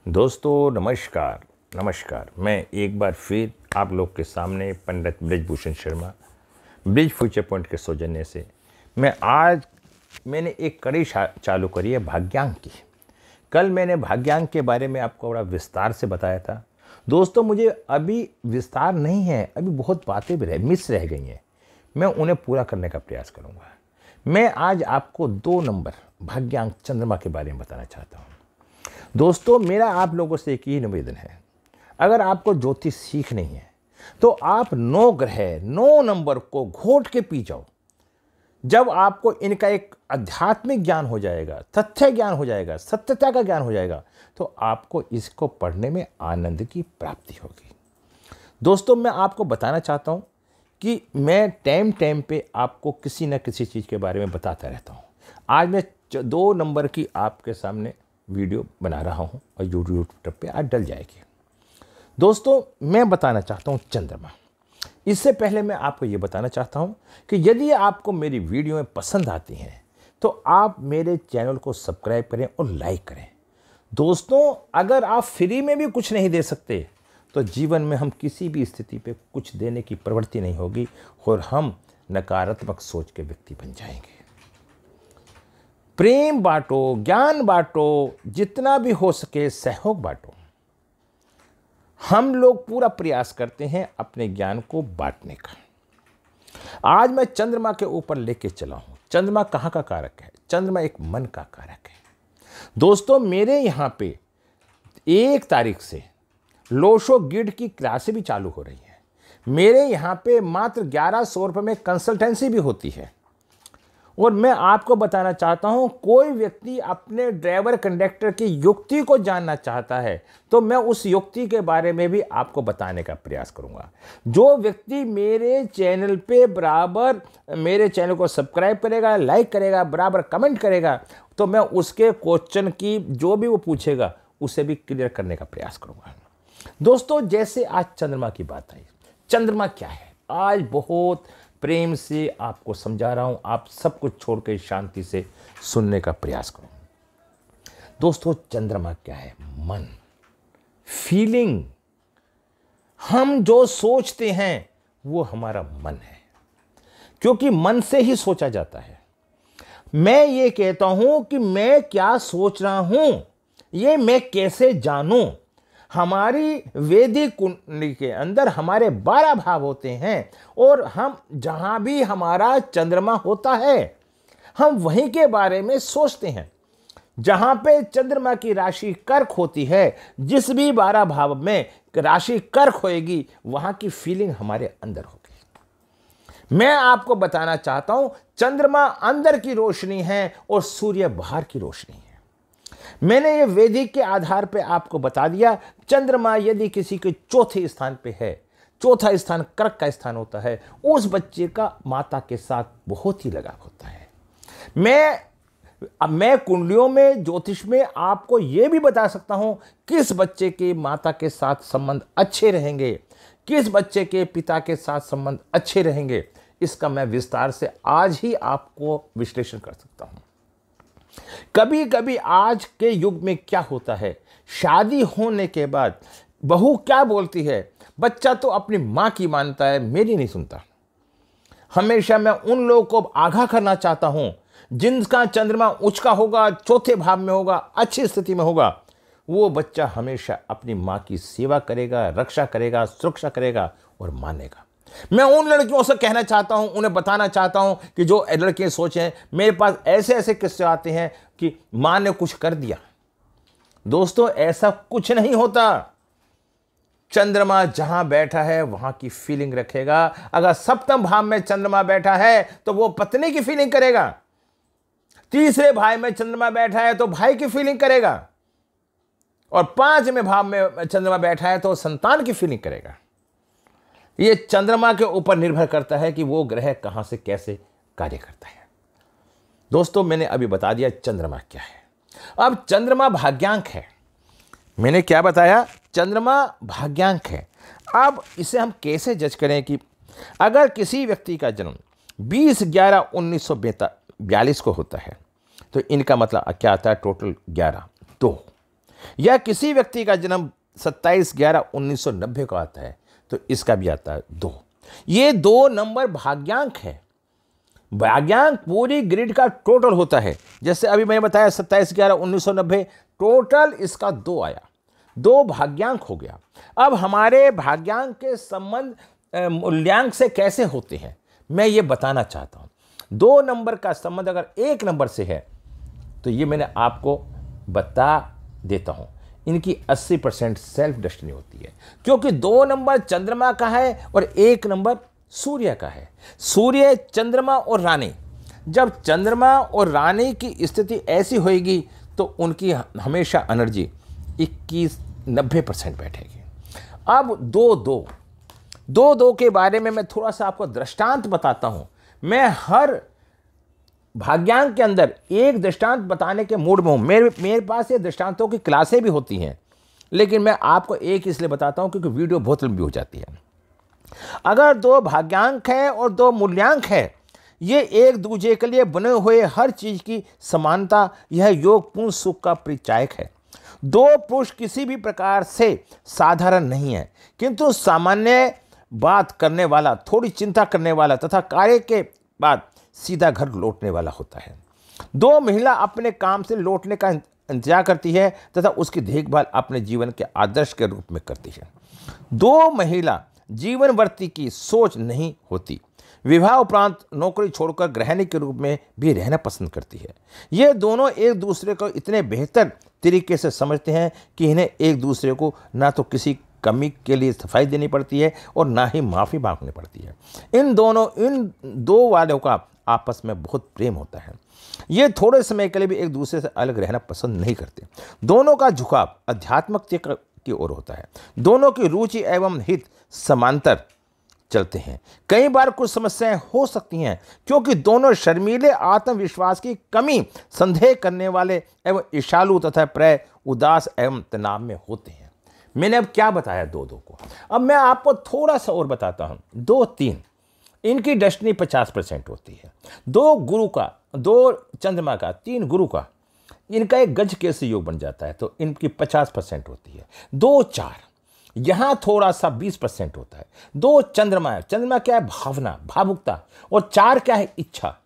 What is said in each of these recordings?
दोस्तों नमस्कार। मैं एक बार फिर आप लोग के सामने पंडित ब्रिजभूषण शर्मा ब्रिज फ्यूचर पॉइंट के सौजन्य से मैंने एक कड़ी चालू करी है भाग्यांक की। कल मैंने भाग्यांक के बारे में आपको बड़ा विस्तार से बताया था। दोस्तों मुझे अभी विस्तार नहीं है, अभी बहुत बातें भी मिस रह गई हैं, मैं उन्हें पूरा करने का प्रयास करूँगा। मैं आज आपको 2 नंबर भाग्यांक चंद्रमा के बारे में बताना चाहता हूँ। दोस्तों मेरा आप लोगों से एक ही निवेदन है, अगर आपको ज्योतिष सीखनी है तो आप 9 ग्रह 9 नंबर को घोट के पी जाओ। जब आपको इनका एक आध्यात्मिक ज्ञान हो जाएगा, तथ्य ज्ञान हो जाएगा, सत्यता का ज्ञान हो जाएगा, तो आपको इसको पढ़ने में आनंद की प्राप्ति होगी। दोस्तों मैं आपको बताना चाहता हूँ कि मैं टाइम पे आपको किसी न किसी चीज़ के बारे में बताता रहता हूँ। आज मैं 2 नंबर की आपके सामने वीडियो बना रहा हूँ और यूट्यूब पे आज डल जाएगी। दोस्तों मैं बताना चाहता हूँ चंद्रमा। इससे पहले मैं आपको ये बताना चाहता हूँ कि यदि आपको मेरी वीडियो में पसंद आती हैं तो आप मेरे चैनल को सब्सक्राइब करें और लाइक करें। दोस्तों अगर आप फ्री में भी कुछ नहीं दे सकते तो जीवन में हम किसी भी स्थिति पे कुछ देने की प्रवृत्ति नहीं होगी और हम नकारात्मक सोच के व्यक्ति बन जाएंगे। प्रेम बांटो, ज्ञान बांटो, जितना भी हो सके सहयोग बांटो। हम लोग पूरा प्रयास करते हैं अपने ज्ञान को बांटने का। आज मैं चंद्रमा के ऊपर लेके चला हूं। चंद्रमा कहाँ का कारक है? चंद्रमा एक मन का कारक है। दोस्तों मेरे यहाँ पे 1 तारीख से लोशो गिल्ड की क्लासें भी चालू हो रही हैं। मेरे यहाँ पे मात्र 1100 रुपये में कंसल्टेंसी भी होती है। और मैं आपको बताना चाहता हूं, कोई व्यक्ति अपने ड्राइवर कंडक्टर की युक्ति को जानना चाहता है तो मैं उस युक्ति के बारे में भी आपको बताने का प्रयास करूंगा। जो व्यक्ति मेरे चैनल पे बराबर मेरे चैनल को सब्सक्राइब करेगा, लाइक करेगा, बराबर कमेंट करेगा, तो मैं उसके क्वेश्चन की जो भी वो पूछेगा उसे भी क्लियर करने का प्रयास करूंगा। दोस्तों जैसे आज चंद्रमा की बात आई, चंद्रमा क्या है आज बहुत प्रेम से आपको समझा रहा हूं। आप सब कुछ छोड़ के शांति से सुनने का प्रयास करो। दोस्तों चंद्रमा क्या है? मन, फीलिंग। हम जो सोचते हैं वो हमारा मन है, क्योंकि मन से ही सोचा जाता है। मैं ये कहता हूं कि मैं क्या सोच रहा हूं ये मैं कैसे जानूं? हमारी वैदिक कुंडली के अंदर हमारे 12 भाव होते हैं और हम जहां भी हमारा चंद्रमा होता है हम वहीं के बारे में सोचते हैं। जहां पे चंद्रमा की राशि कर्क होती है, जिस भी 12 भाव में राशि कर्क होएगी वहां की फीलिंग हमारे अंदर होगी। मैं आपको बताना चाहता हूं चंद्रमा अंदर की रोशनी है और सूर्य बाहर की रोशनी है। मैंने ये वैदिक के आधार पे आपको बता दिया। चंद्रमा यदि किसी के चौथे स्थान पे है, चौथा स्थान कर्क का स्थान होता है, उस बच्चे का माता के साथ बहुत ही लगाव होता है। मैं कुंडलियों में, ज्योतिष में आपको यह भी बता सकता हूं किस बच्चे के माता के साथ संबंध अच्छे रहेंगे, किस बच्चे के पिता के साथ संबंध अच्छे रहेंगे। इसका मैं विस्तार से आज ही आपको विश्लेषण कर सकता हूं। कभी कभी आज के युग में क्या होता है, शादी होने के बाद बहू क्या बोलती है, बच्चा तो अपनी मां की मानता है, मेरी नहीं सुनता। हमेशा मैं उन लोगों को आगाह करना चाहता हूं जिनका चंद्रमा उच्च का होगा, चौथे भाव में होगा, अच्छी स्थिति में होगा, वो बच्चा हमेशा अपनी मां की सेवा करेगा, रक्षा करेगा, सुरक्षा करेगा और मानेगा। मैं उन लड़कियों से कहना चाहता हूं, उन्हें बताना चाहता हूं कि जो लड़कियां सोचें, मेरे पास ऐसे ऐसे किस्से आते हैं कि मां ने कुछ कर दिया। दोस्तों ऐसा कुछ नहीं होता। चंद्रमा जहां बैठा है वहां की फीलिंग रखेगा। अगर सप्तम भाव में चंद्रमा बैठा है तो वो पत्नी की फीलिंग करेगा। तीसरे भाव में चंद्रमा बैठा है तो भाई की फीलिंग करेगा। और 5वें भाव में चंद्रमा बैठा है तो संतान की फीलिंग करेगा। ये चंद्रमा के ऊपर निर्भर करता है कि वो ग्रह कहां से कैसे कार्य करता है। दोस्तों मैंने अभी बता दिया चंद्रमा क्या है। अब चंद्रमा भाग्यांक है। मैंने क्या बताया? चंद्रमा भाग्यांक है। अब इसे हम कैसे जज करें कि अगर किसी व्यक्ति का जन्म 20/11/1942 को होता है तो इनका मतलब क्या आता है? टोटल 11, 2। या किसी व्यक्ति का जन्म 27/11/1990 को आता है तो इसका भी आता है 2। ये 2 नंबर भाग्यांक है। भाग्यांक पूरी ग्रिड का टोटल होता है। जैसे अभी मैंने बताया 27/11/1990 टोटल इसका 2 आया, 2 भाग्यांक हो गया। अब हमारे भाग्यांक के संबंध मूल्यांक से कैसे होते हैं मैं ये बताना चाहता हूँ। 2 नंबर का संबंध अगर 1 नंबर से है तो ये मैंने आपको बता देता हूँ, इनकी 80% सेल्फ डेस्टिनी होती है, क्योंकि 2 नंबर चंद्रमा का है और 1 नंबर सूर्य का है। सूर्य, चंद्रमा और रानी, जब चंद्रमा और रानी की स्थिति ऐसी होगी तो उनकी हमेशा एनर्जी 21-90% बैठेगी। अब 2-2 के बारे में मैं थोड़ा सा आपको दृष्टांत बताता हूं। मैं हर भाग्यांक के अंदर एक दृष्टांत बताने के मूड में हूं। मेरे पास ये दृष्टांतों की क्लासें भी होती हैं, लेकिन मैं आपको एक इसलिए बताता हूं क्योंकि वीडियो बहुत लंबी हो जाती है। अगर 2 भाग्यांक है और 2 मूल्यांक है, ये एक दूसरे के लिए बने हुए हर चीज की समानता, यह योग पूर्ण सुख का परिचायक है। 2 पुरुष किसी भी प्रकार से साधारण नहीं है, किंतु सामान्य बात करने वाला, थोड़ी चिंता करने वाला तथा कार्य के बाद सीधा घर लौटने वाला होता है। 2 महिला अपने काम से लौटने का इंतजार करती है तथा उसकी देखभाल अपने जीवन के आदर्श के रूप में करती है। 2 महिला जीवनवर्ती की सोच नहीं होती, विवाह उपरांत नौकरी छोड़कर गृहिणी के रूप में भी रहना पसंद करती है। ये दोनों एक दूसरे को इतने बेहतर तरीके से समझते हैं कि इन्हें एक दूसरे को ना तो किसी कमी के लिए सफाई देनी पड़ती है और ना ही माफ़ी मांगनी पड़ती है। इन 2 वालों का आपस में बहुत प्रेम होता है। ये थोड़े समय के लिए भी एक दूसरे से अलग रहना पसंद नहीं करते। दोनों का झुकाव आध्यात्मिकता की ओर होता है। दोनों की रुचि एवं हित समांतर चलते हैं। कई बार कुछ समस्याएं हो सकती हैं क्योंकि दोनों शर्मीले, आत्मविश्वास की कमी, संदेह करने वाले एवं ईर्ष्यालु तथा प्राय उदास एवं तनाव में होते हैं। मैंने अब क्या बताया 2-2 को, अब मैं आपको थोड़ा सा और बताता हूं। 2-3 इनकी डेस्टिनी 50% होती है। 2 गुरु का, 2 चंद्रमा का, 3 गुरु का, इनका एक गज कैसे योग बन जाता है तो इनकी 50% होती है। 2-4 यहां थोड़ा सा 20% होता है। 2 चंद्रमा है। चंद्रमा क्या है? भावना, भावुकता। और 4 क्या है? इच्छा।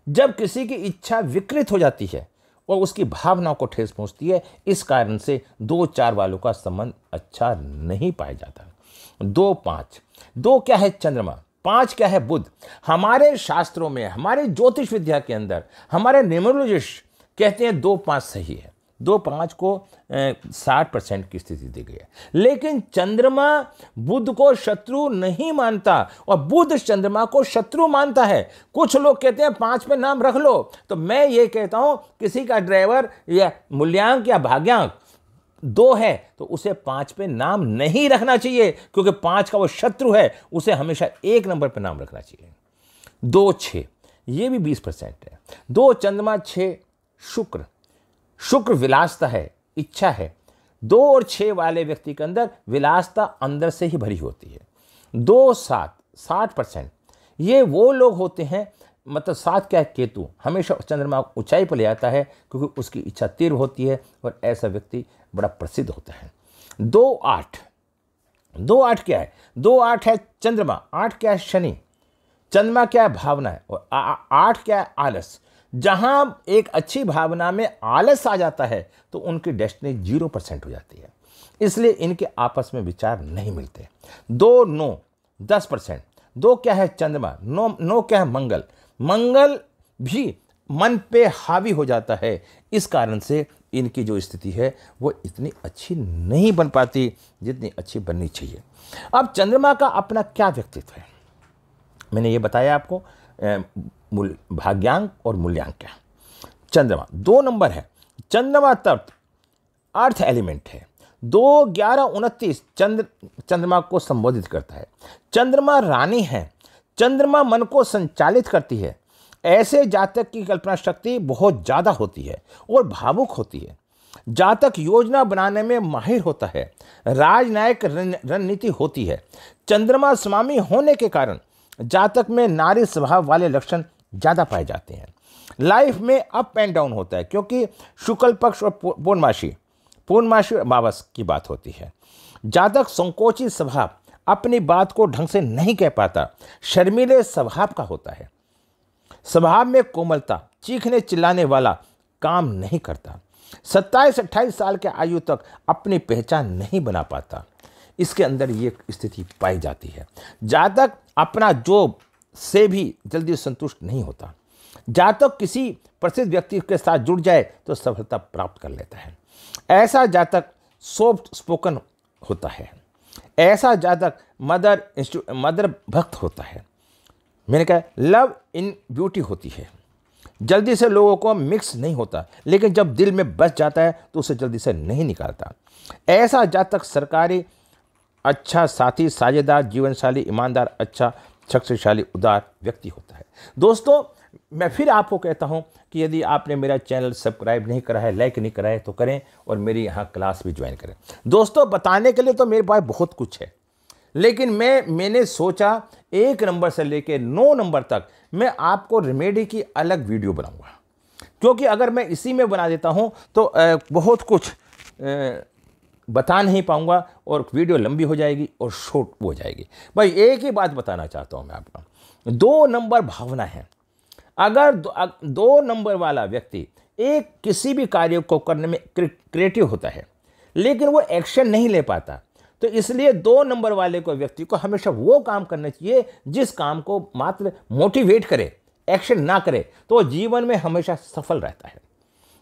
जब किसी की इच्छा विकृत हो जाती है और उसकी भावनाओं को ठेस पहुंचती है, इस कारण से 2-4 वालों का संबंध अच्छा नहीं पाया जाता। 2-5 2 क्या है? चंद्रमा। 5 क्या है? बुध। हमारे शास्त्रों में, हमारे ज्योतिष विद्या के अंदर, हमारे न्यूमरोलॉजिस्ट कहते हैं 2-5 सही है। 2-5 को 60% की स्थिति दी गई है। लेकिन चंद्रमा बुध को शत्रु नहीं मानता और बुध चंद्रमा को शत्रु मानता है। कुछ लोग कहते हैं 5 पे नाम रख लो, तो मैं ये कहता हूं किसी का ड्राइवर या मूल्यांक या भाग्यांक 2 है तो उसे 5 पे नाम नहीं रखना चाहिए, क्योंकि 5 का वो शत्रु है, उसे हमेशा 1 नंबर पे नाम रखना चाहिए। 2-6 ये भी 20% है। 2 चंद्रमा, 6 शुक्र। शुक्र विलासता है, इच्छा है। 2 और 6 वाले व्यक्ति के अंदर विलासता अंदर से ही भरी होती है। 2-7 60% ये वो लोग होते हैं, मतलब 7 क्या है? केतु। हमेशा चंद्रमा ऊंचाई पर ले आता है क्योंकि उसकी इच्छा तीव्र होती है और ऐसा व्यक्ति बड़ा प्रसिद्ध होता है। 2-8 क्या है? 2-8 है चंद्रमा। 8 क्या है? शनि। चंद्रमा क्या है? भावना है। और 8 क्या है? आलस। जहां एक अच्छी भावना में आलस आ जाता है तो उनकी डेस्टिनी 0% हो जाती है, इसलिए इनके आपस में विचार नहीं मिलते। 2-9 10%। 2 क्या है? चंद्रमा। 9 क्या है? मंगल। मंगल भी मन पे हावी हो जाता है, इस कारण से इनकी जो स्थिति है वो इतनी अच्छी नहीं बन पाती जितनी अच्छी बननी चाहिए। अब चंद्रमा का अपना क्या व्यक्तित्व है, मैंने ये बताया आपको। भाग्यांक और मूल्यांक क्या। चंद्रमा 2 नंबर है। चंद्रमा तत्व अर्थ एलिमेंट है। 2-11-29 चंद्रमा को संबोधित करता है। चंद्रमा रानी है। चंद्रमा मन को संचालित करती है। ऐसे जातक की कल्पना शक्ति बहुत ज्यादा होती है और भावुक होती है। जातक योजना बनाने में माहिर होता है। राजनयिक रणनीति होती है। चंद्रमा स्वामी होने के कारण जातक में नारी स्वभाव वाले लक्षण ज्यादा पाए जाते हैं। लाइफ में अप एंड डाउन होता है, क्योंकि शुक्ल पक्ष और पूर्णमासी और अमावस की बात होती है। जातक संकोची स्वभाव, अपनी बात को ढंग से नहीं कह पाता, शर्मीले स्वभाव का होता है, स्वभाव में कोमलता, चीखने चिल्लाने वाला, काम नहीं करता, 27-28 साल के आयु तक अपनी पहचान नहीं बना पाता। इसके अंदर ये स्थिति पाई जाती है। जातक अपना जॉब से भी जल्दी संतुष्ट नहीं होता। जातक किसी प्रसिद्ध व्यक्ति के साथ जुड़ जाए तो सफलता प्राप्त कर लेता है। ऐसा जातक सॉफ्ट स्पोकन होता है। ऐसा जातक मदर भक्त होता है। मैंने कहा लव इन ब्यूटी होती है। जल्दी से लोगों को मिक्स नहीं होता, लेकिन जब दिल में बस जाता है तो उसे जल्दी से नहीं निकालता। ऐसा जातक सरकारी अच्छा साथी, साझेदार, जीवनशाली, ईमानदार, अच्छा शक्तिशाली, उदार व्यक्ति होता है। दोस्तों, मैं फिर आपको कहता हूं कि यदि आपने मेरा चैनल सब्सक्राइब नहीं करा है, लाइक नहीं करा है तो करें और मेरी यहाँ क्लास भी ज्वाइन करें। दोस्तों, बताने के लिए तो मेरे पास बहुत कुछ है, लेकिन मैंने सोचा 1 नंबर से लेकर 9 नंबर तक मैं आपको रेमेडी की अलग वीडियो बनाऊंगा, क्योंकि अगर मैं इसी में बना देता हूं तो बहुत कुछ बता नहीं पाऊंगा और वीडियो लंबी हो जाएगी और शॉर्ट हो जाएगी। भाई एक ही बात बताना चाहता हूं मैं आपको, 2 नंबर भावना है। अगर 2 नंबर वाला व्यक्ति एक किसी भी कार्य को करने में क्रिएटिव होता है, लेकिन वो एक्शन नहीं ले पाता, तो इसलिए 2 नंबर वाले को व्यक्ति को हमेशा वो काम करना चाहिए जिस काम को मात्र मोटिवेट करे, एक्शन ना करे, तो जीवन में हमेशा सफल रहता है।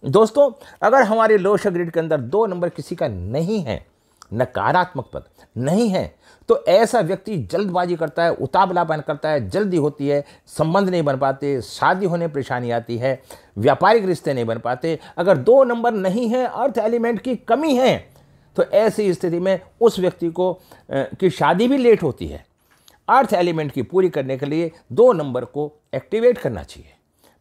दोस्तों, अगर हमारे लोशा ग्रिड के अंदर 2 नंबर किसी का नहीं है, नकारात्मक पद नहीं है, तो ऐसा व्यक्ति जल्दबाजी करता है, उतावलापन करता है, जल्दी होती है, संबंध नहीं बन पाते, शादी होने परेशानी आती है, व्यापारिक रिश्ते नहीं बन पाते। अगर 2 नंबर नहीं है, अर्थ एलिमेंट की कमी है, तो ऐसी स्थिति में उस व्यक्ति को की शादी भी लेट होती है। अर्थ एलिमेंट की पूरी करने के लिए 2 नंबर को एक्टिवेट करना चाहिए।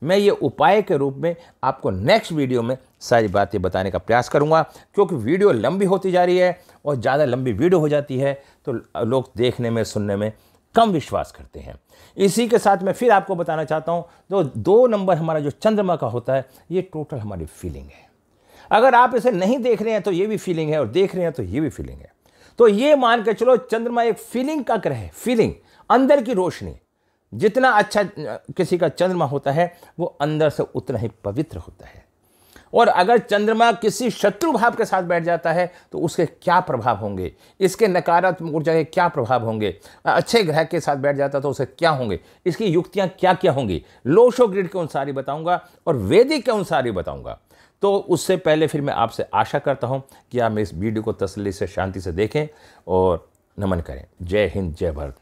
मैं ये उपाय के रूप में आपको नेक्स्ट वीडियो में सारी बातें बताने का प्रयास करूंगा, क्योंकि वीडियो लंबी होती जा रही है और ज़्यादा लंबी वीडियो हो जाती है तो लोग देखने में, सुनने में कम विश्वास करते हैं। इसी के साथ मैं फिर आपको बताना चाहता हूँ, जो 2 नंबर हमारा जो चंद्रमा का होता है, ये टोटल हमारी फीलिंग है। अगर आप इसे नहीं देख रहे हैं तो ये भी फीलिंग है, और देख रहे हैं तो ये भी फीलिंग है। तो ये मान के चलो, चंद्रमा एक फीलिंग का ग्रह है, फीलिंग, अंदर की रोशनी। जितना अच्छा किसी का चंद्रमा होता है, वो अंदर से उतना ही पवित्र होता है। और अगर चंद्रमा किसी शत्रु भाव के साथ बैठ जाता है तो उसके क्या प्रभाव होंगे, इसके नकारात्मक ऊर्जा के क्या प्रभाव होंगे, अच्छे ग्रह के साथ बैठ जाता तो उसे क्या होंगे, इसकी युक्तियां क्या क्या होंगी, लोशो ग्रिड के अनुसार ही बताऊंगा और वैदिक के अनुसार ही बताऊंगा। तो उससे पहले फिर मैं आपसे आशा करता हूं कि आप इस वीडियो को तसल्ली से, शांति से देखें और नमन करें। जय हिंद, जय भारत।